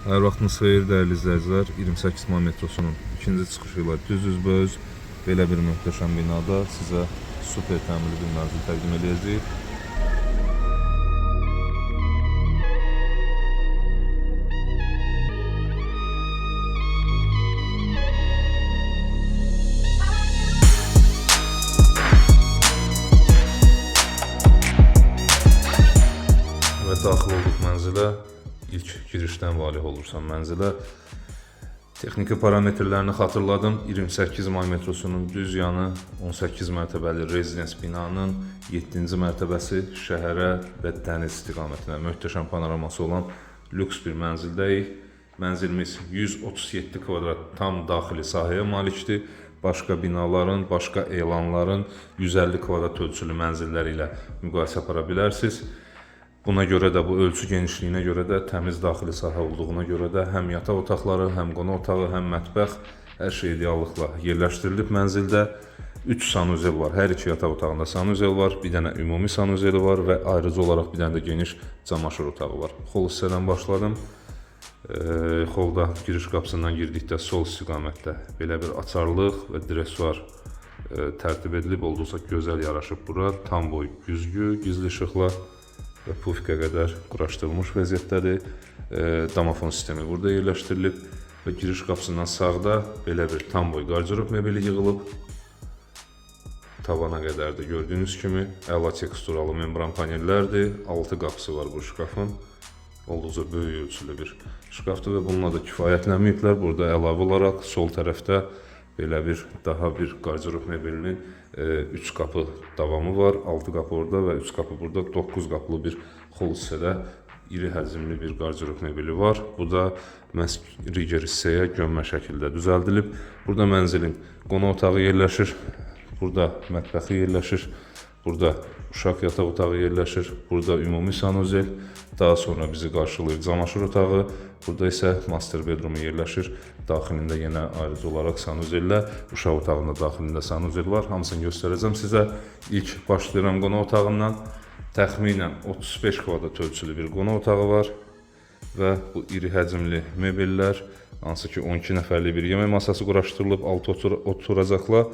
Hər vaxtınız xeyir dəyərli izləyicilər. 28 may metrosunun ikinci çıxışı ilə düz üzbəüz belə bir möhtəşəm binada sizə super təmirli bir mənzil təqdim edəcəyik. Və daxil olduq mənzilə. İlk girişdən valih olursan mənzilə. Texniki parametrlərini xatırladım. 28 may metrosunun düz yanı 18 mərtəbəli rezidens binanın 7-ci mərtəbəsi şəhərə və dəniz istiqamətinə möhtəşəm panoraması olan lüks bir mənzildəyik. Mənzilimiz 137 kvadrat tam daxili sahəyə malikdir. Başqa binaların, başqa elanların 150 kvadrat ölçülü mənzilləri ilə müqayisə apara bilərsiniz. Buna görə də, bu ölçü genişliyinə görə də, təmiz daxili sahə olduğuna görə də həm yataq otaqları, həm qonaq otağı, həm mətbəx hər şey ideallıqla yerləşdirilib mənzildə. 3 sanuzel var, hər iki yataq otağında sanuzel var, bir dənə ümumi sanuzeli var və ayrıca olaraq bir dənə də geniş camaşır otağı var. Xol hissədən başladım. Xolda giriş qapısından girdikdə sol istiqamətdə belə bir açarlıq və dresuar tərtib edilib, olduqca gözəl yaraşıb bura. Tam boy güzgü, gizli işıqla və pufika qədər quraşdırılmış vəziyyətdədir. Domofon sistemi burada yerləşdirilib və giriş qapısından sağda belə bir tam boy qardirob mebeli yığılıb. Tavana qədər də gördüyünüz kimi əla teksturalı membran panellərdir. 6 qapısı var bu şkafın. Olduqca böyük ölçülü bir şkafdır və bununla da kifayətlənməyiblər. Burada əlavə olaraq sol tərəfdə belə bir daha bir qardirob mebelinin 3 qapı davamı var. 6 qapı orada və 3 qapı burada. 9 qapılı bir xol hissədə iri həcmli bir qardirob mebeli var. Bu da məhz riger hissəyə gömmə şəkildə düzəldilib. Burada mənzilin qonaq otağı yerləşir. Burada mətbəxi yerləşir. Burada uşaq yataq otağı yerləşir. Burada ümumi sanuzel. Daha sonra bizi qarşılayır camaşır otağı. Burada isə master bedrumu yerləşir. Daxilində yenə ayrıca olaraq sanuzellə, uşaq otağında daxilində sanuzel var. Hamısını göstərəcəm sizə. İlk başlayıram qonaq otağından. Təxminən 35 kvadrat ölçülü bir qonaq otağı var. Və bu iri həcmli mebellər, hansı ki 12 nəfərlik bir yemək masası quraşdırılıb, 6 oturacaqla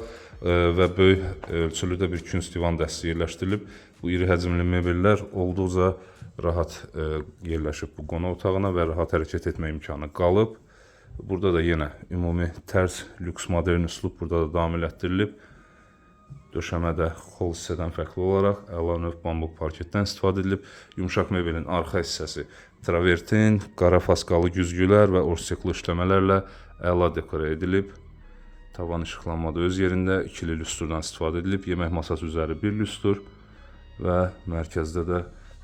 və böyük ölçülü də bir künc divan dəsti yerləşdirilib. Bu iri həcmli mebellər olduqca rahat yerləşib bu qonaq otağına və rahat hərəkət etmə imkanı qalıb. Burada da yenə ümumi tərz, lüks modern üslub burada da davam elətdirilib. Döşəmədə xol hissədən fərqli olaraq əla növ bambuk parketdən istifadə edilib. Yumşaq mebelin arxa hissəsi travertin, qara faskalı güzgülər və orsikli işləmələrlə əla dekora edilib. Tavan işıqlanmada öz yerində ikili lüstrdan istifadə edilib. Yemək masası üzəri bir lüstr və mərkəzdə də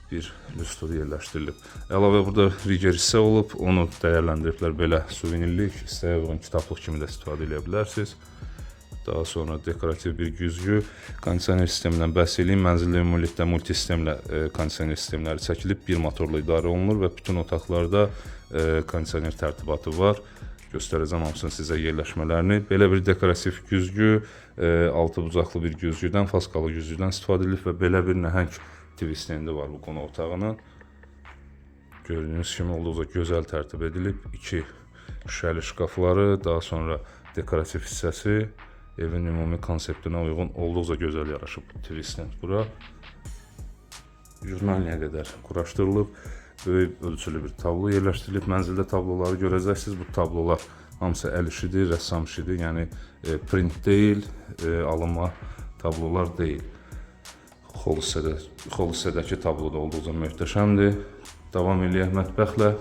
bir lüstr yerləşdirilib. Əlavə burada riger hissə olub, onu dəyərləndiriblər belə suvenirlik, hissəyə uyğun kitablıq kimi də istifadə edə bilərsiniz. Daha sonra dekorativ bir güzgü, kondisioner sistemindən bəhs edeyim. Mənzildə ümumilikdə multi sistemlə kondisioner sistemləri çəkilib, bir motorla idarə olunur və bütün otaqlarda kondisioner tərtibatı var. Göstərəcəm hamısını sizə yerləşmələrini. Belə bir dekorativ güzgü, 6 bucaqlı bir güzgüdən, faskalı güzgüdən istifadə edilib və belə bir nəhəng TV stendi var bu qonaq otağının. Gördüyünüz kimi olduqca gözəl tərtib edilib. 2 şüşəli şkafları, daha sonra dekorativ hissəsi, evin ümumi konseptinə uyğun olduqca gözəl yaraşıb TV stend bura. Jurnalniyə qədər quraşdırılıb. Böyük ölçülü bir tablo yerləşdirilib. Mənzildə tabloları görəcəksiniz. Bu tablolar hamısı əl işidir, rəssam işidir. Yəni print deyil, alınma tablolar deyil. Xol hissədəki tablo da olduqca möhtəşəmdir. Davam eləyək mətbəxlə.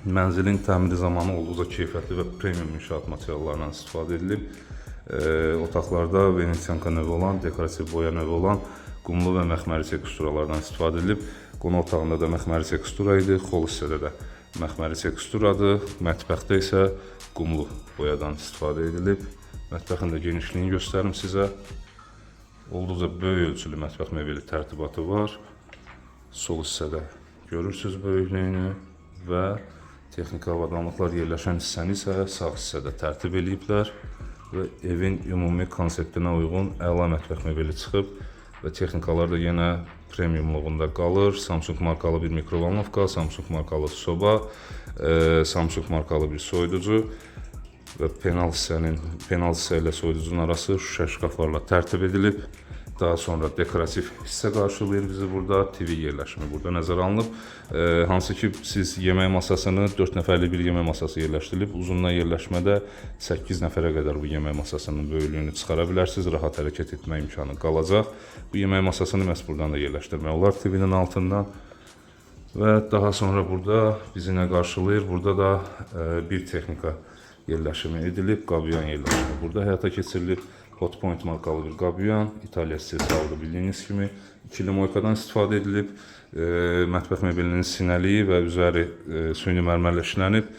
Mənzilin təmiri zamanı olduqca keyfiyyətli və premium inşaat materiallarından istifadə edilib. Otaqlarda venesiyanka növü olan, dekorativ boya növü olan qumlu və məxməri teksturalardan istifadə edilib. Qonaq otağında da məxməri tekstura idi, xol hissədə də məxməri teksturadır. Mətbəxdə isə qumlu boyadan istifadə edilib. Mətbəxin də genişliyini göstərim sizə. Olduqca böyük ölçülü mətbəx mebeli tərtibatı var. Sol hissədə görürsünüz böyüklüyünü və texniki avadanlıqlar yerləşən hissəni isə sağ hissədə tərtib ediblər və evin ümumi konseptinə uyğun əla mətbəx mebeli çıxıb. və texnikalar da yenə premiumluğunda qalır. Samsung markalı bir mikrovolnovka, Samsung markalı soba, Samsung markalı bir soyuducu və penal hissə ilə soyuducunun arası şüşə şkaflarla tərtib edilib. Daha sonra dekorativ hissə qarşılayır bizi burada. TV yerləşimi burada nəzərə alınıb. Hansı ki, siz yemək masasını 4 nəfərlik bir yemək masası yerləşdirilib. Uzunluğa yerləşmədə 8 nəfərə qədər bu yemək masasının böyüklüyünü çıxara bilərsiniz. Rahat hərəkət etmə imkanı qalacaq. Bu yemək masasını məhz buradan da yerləşdirmək olar TV-nin altından. Və daha sonra burada bizi nə qarşılayır? Burada da bir texnika yerləşimi edilib. Qabiyan yerləşimi burada həyata keçirilib. Hotpoint markalı bir qabiyan, İtaliya istehsalıdır bildiyiniz kimi. İkili moykadan istifadə edilib. Mətbəx mebelinin sinəliyi və üzəri süni mərmərlə işlənib.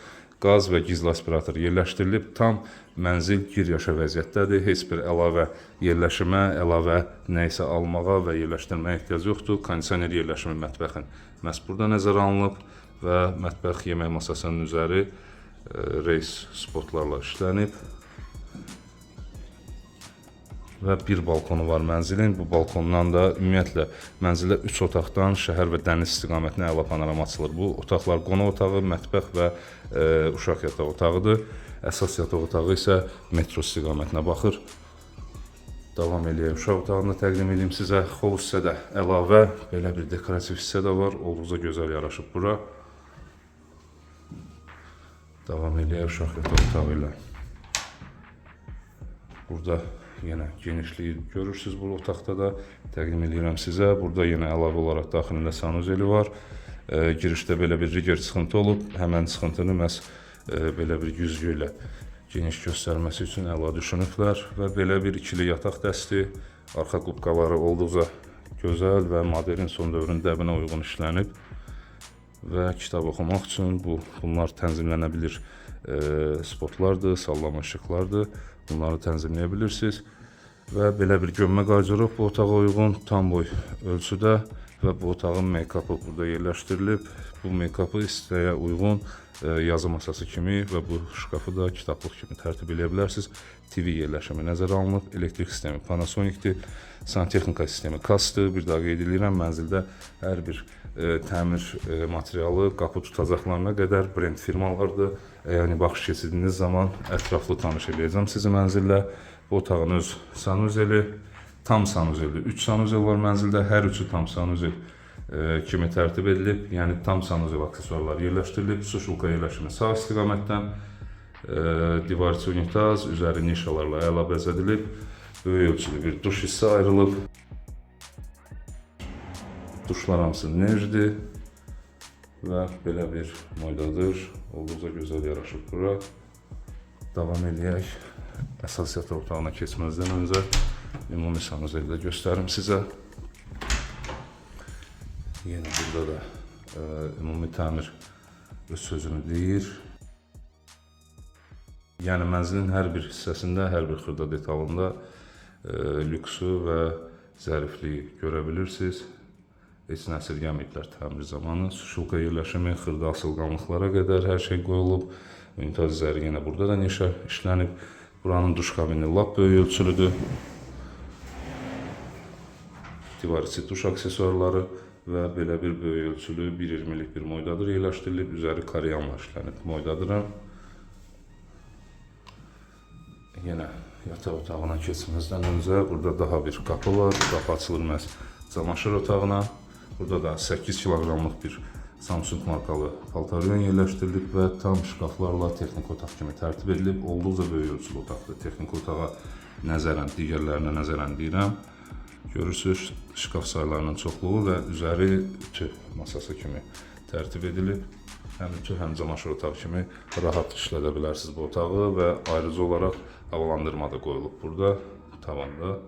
Qaz və gizli aspirator yerləşdirilib. Tam mənzil gir-yaşa vəziyyətdədir. Heç bir əlavə yerləşimə, əlavə nəyisə almağa və yerləşdirməyə ehtiyac yoxdur. Kondisioner yerləşimi mətbəxin məhz burada nəzərə alınıb və mətbəx yemək masasının üzəri reys spotlarla işlənib. Və bir balkonu var mənzilin. Bu balkondan da ümumiyyətlə mənzildə 3 otaqdan şəhər və dəniz istiqamətinə əla panorama açılır. Bu otaqlar qonaq otağı, mətbəx və uşaq yataq otağıdır. Əsas yataq otağı isə metro istiqamətinə baxır. Davam eləyək. Uşaq otağını təqdim edeyim sizə. Xov hissədə əlavə belə bir dekorativ hissə də var. Olduqca gözəl yaraşıb bura. Davam eləyək uşaq yataq otağı ilə. Burada yenə genişliyi görürsünüz bu otaqda da. Təqdim edirəm sizə. Burada yenə əlavə olaraq daxilində sanuzeli var. Girişdə belə bir riger çıxıntı olub. Həmən çıxıntını məhz belə bir güzgü ilə geniş göstərməsi üçün əla düşünüblər. Və belə bir ikili yataq dəsti. Arxa qubqaları olduqca gözəl və modern son dövrün dəbinə uyğun işlənib. Və kitab oxumaq üçün bunlar tənzimlənə bilir spotlardır, sallama işıqlardır. Bunları tənzimləyə bilirsiniz. Və belə bir gömmə qardirob bu otağa uyğun, tam boy ölçüdə və bu otağın make-up'ı burada yerləşdirilib. Bu make-up'ı istəyə uyğun yazı masası kimi və bu şkafı da kitablıq kimi tərtib edə bilərsiniz. TV yerləşimi nəzərə alınıb, elektrik sistemi Panasonic'dir, santexnika sistemi KAS-dır. Bir daha qeyd edirəm, mənzildə hər bir təmir materialı, qapı tutacaqlarına qədər brend firmalardır. Yəni baxış keçirdiyiniz zaman ətraflı tanış edəcəm sizi mənzillə. Bu otağın öz sanuzeli, tam sanuzeli. 3 sanuzel var mənzildə, hər üçü tam sanuzel kimi tərtib edilib. Yəni tam sanuzel aksesuarlar yerləşdirilib. Suşulka yerləşimi sağ istiqamətdən, divarçı unitaz, üzəri nişalarla əla bəzədilib. Böyük ölçülü bir duş hissə ayrılıb. Duşlar hamısı nejdir və belə bir moydadır. Olduqca gözəl yaraşıb bura. Davam eləyək. Əsas yataq otağına keçməzdən öncə ümumi sanuzeli də göstərim sizə. Yenə burada da ümumi təmir öz sözünü deyir. Yəni mənzilin hər bir hissəsində, hər bir xırda detalında lüksu və zərifliyi görə bilirsiniz. Heç nə əsirgəməyiblər təmir zamanı. Suşulka yerləşimi, xırda asılqanlıqlara qədər hər şey qoyulub. Unitaz üzəri yenə burada da nişə işlənib. Buranın duş kabini lap böyük ölçülüdür. Divar içi duş aksesuarları və belə bir böyük ölçülü 1.20'lik bir moydadır yerləşdirilib. Üzəri karyanla işlənib moydadırım. Yenə yataq otağına keçməzdən öncə burada daha bir qapı var. Qapı açılır məhz camaşır otağına. Burada da 8 kiloqramlıq bir Samsung markalı paltaryon yerləşdirilib və tam şkaflarla texnik otaq kimi tərtib edilib. Olduqca böyük ölçülü otaqdır. Texnik otağa nəzərən, digərlərinə nəzərən deyirəm. Görürsünüz, şkaf saylarının çoxluğu və üzəri ütü masası kimi tərtib edilib. Həm ütü, həm camaşır otağı kimi rahat işlədə bilərsiniz bu otağı və ayrıca olaraq havalandırma da qoyulub burada, tavanda.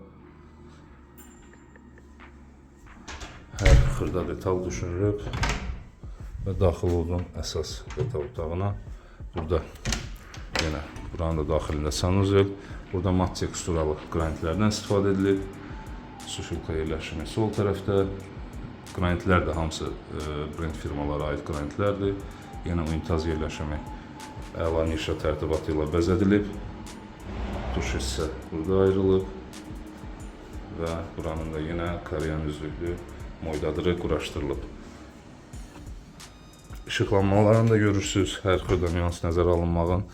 Hər xırda detal düşünülüb və daxil olduğum əsas yataq otağına. Burada yenə buranın da daxilində sanuzel. Burada mat teksturalı qranitlərdən istifadə edilib. Suşulka yerləşimi sol tərəfdə. Qranitlər də hamısı brend firmalara aid qranitlərdir. Yenə unitaz yerləşimi əla nişa tərtibatı ilə bəzədilib. Duş hissə burada ayrılıb və buranın da yenə koreyan üzüklü moydadırı quraşdırılıb. İşıqlanmalarını da görürsünüz, hər xırda nüans nəzərə alınmağın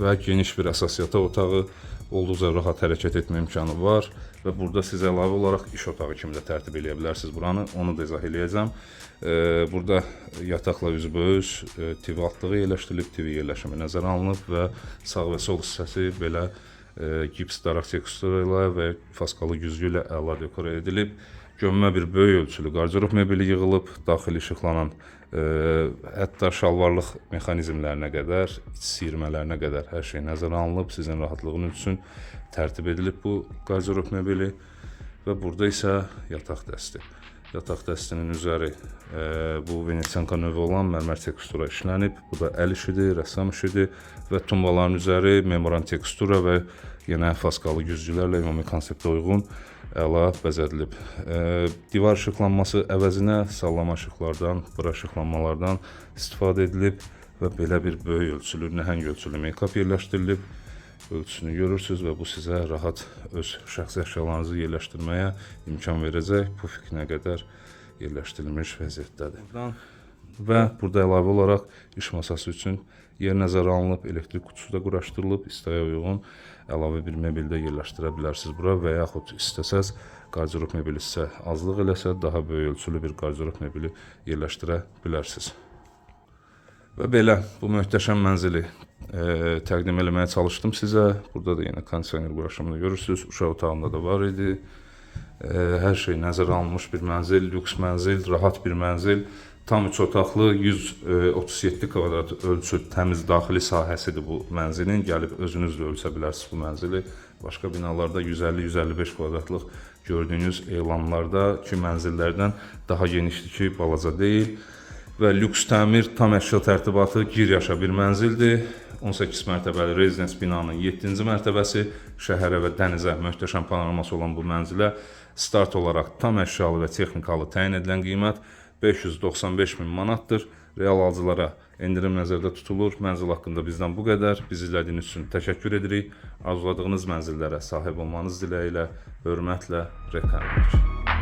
və geniş bir əsas yataq otağı, olduqca rahat hərəkət etmə imkanı var və burada siz əlavə olaraq iş otağı kimi də tərtib edə bilərsiniz buranı, onu da izah eləyəcəm. Burada yataqla üzbəüz TV altlığı yerləşdirilib, TV yerləşimi nəzərə alınıb və sağ və sol hissəsi belə gips daraq tekstura ilə və faskalı güzgü ilə əla dekor edilib. Gömmə bir böyük ölçülü qarderob mebeli yığılıb, daxil işıqlanan, hətta şalvarlıq mexanizmlərinə qədər, iç siyirmələrinə qədər hər şey nəzərə alınıb, sizin rahatlığınız üçün tərtib edilib bu qarderob mebeli və burada isə yataq dəsti. Yataq dəstinin üzəri bu Venetsenka növü olan mərmər tekstura işlənib, bu da əl işidir, rəssam işidir və tumbaların üzəri membran tekstura və yenə faskalı güzgülərlə ümumi konseptə uyğun əla bəzədilib. Divar işıqlanması əvəzinə sallama işıqlardan, bura işıqlanmalardan istifadə edilib və belə bir böyük ölçülü, nəhəng ölçülü make-up yerləşdirilib. Ölçüsünü görürsünüz və bu sizə rahat öz şəxsi əşyalarınızı yerləşdirməyə imkan verəcək. Pufikinə qədər yerləşdirilmiş vəziyyətdədir. Və burada əlavə olaraq iş masası üçün yer nəzərə alınıb, elektrik qutusu da quraşdırılıb, istəyə uyğun əlavə bir mebel də yerləşdirə bilərsiniz bura və yaxud istəsəz qarderob mebeli sizə azlıq eləsə, daha böyük ölçülü bir qarderob mebeli yerləşdirə bilərsiniz. Və belə bu möhtəşəm mənzili təqdim eləməyə çalışdım sizə. Burada da yenə kondisioner quraşımını görürsünüz. Uşaq otağında da var idi. Hər şey nəzərə alınmış bir mənzil, lüks mənzil, rahat bir mənzil. Tam 3 otaqlı 137 kvadrat ölçü təmiz daxili sahəsidir bu mənzilin. Gəlib özünüz də ölçə bilərsiniz bu mənzili. Başqa binalarda 150-155 kvadratlıq gördüyünüz elanlardakı mənzillərdən daha genişdir ki, balaca deyil. Və lüks təmir, tam əşya tərtibatı, gir yaşa bir mənzildir. 18 mərtəbəli rezidens binanın 7-ci mərtəbəsi, şəhərə və dənizə möhtəşəm panoraması olan bu mənzilə start olaraq tam əşyalı və texnikalı təyin edilən qiymət 595 min manatdır. Real alıcılara endirim nəzərdə tutulur. Mənzil haqqında bizdən bu qədər. Bizi izlədiyiniz üçün təşəkkür edirik. Arzuladığınız mənzillərə sahib olmanız diləyilə, hörmətlə, reklam edirik.